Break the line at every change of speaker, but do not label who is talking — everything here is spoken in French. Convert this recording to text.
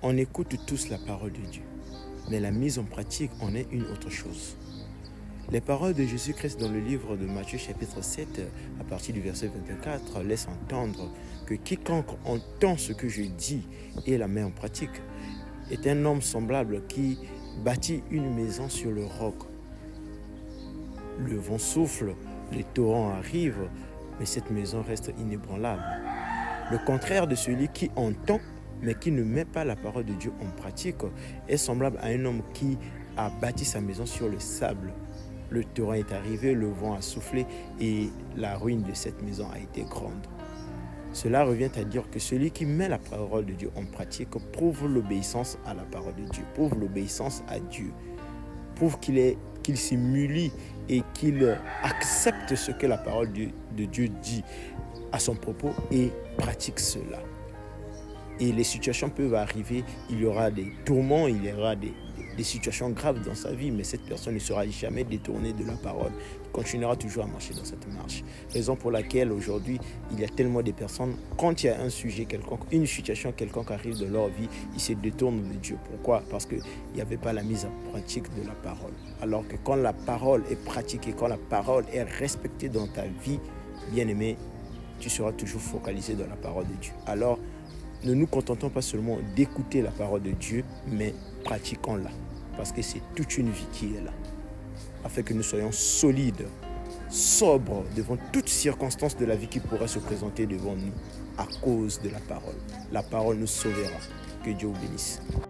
On écoute tous la parole de Dieu, mais la mise en pratique en est une autre chose. Les paroles de Jésus-Christ dans le livre de Matthieu chapitre 7, à partir du verset 24, laissent entendre que quiconque entend ce que je dis et la met en pratique est un homme semblable qui bâtit une maison sur le roc. Le vent souffle, les torrents arrivent, mais cette maison reste inébranlable. Le contraire de celui qui entend, mais qui ne met pas la parole de Dieu en pratique, est semblable à un homme qui a bâti sa maison sur le sable. Le torrent est arrivé, le vent a soufflé et la ruine de cette maison a été grande. Cela revient à dire que celui qui met la parole de Dieu en pratique prouve l'obéissance à la parole de Dieu, prouve l'obéissance à Dieu, prouve qu'il s'humilie et qu'il accepte ce que la parole de Dieu dit à son propos et pratique cela. Et les situations peuvent arriver, il y aura des tourments, il y aura des situations graves dans sa vie, mais cette personne ne sera jamais détournée de la parole. Il continuera toujours à marcher dans cette marche. Raison pour laquelle aujourd'hui, il y a tellement de personnes, quand il y a un sujet quelconque, une situation quelconque arrive dans leur vie, ils se détournent de Dieu. Pourquoi? Parce qu'il n'y avait pas la mise en pratique de la parole. Alors que quand la parole est pratiquée, quand la parole est respectée dans ta vie, bien-aimé, tu seras toujours focalisé dans la parole de Dieu. Alors, ne nous contentons pas seulement d'écouter la parole de Dieu, mais pratiquons-la. Parce que c'est toute une vie qui est là. Afin que nous soyons solides, sobres devant toutes circonstances de la vie qui pourraient se présenter devant nous à cause de la parole. La parole nous sauvera. Que Dieu vous bénisse.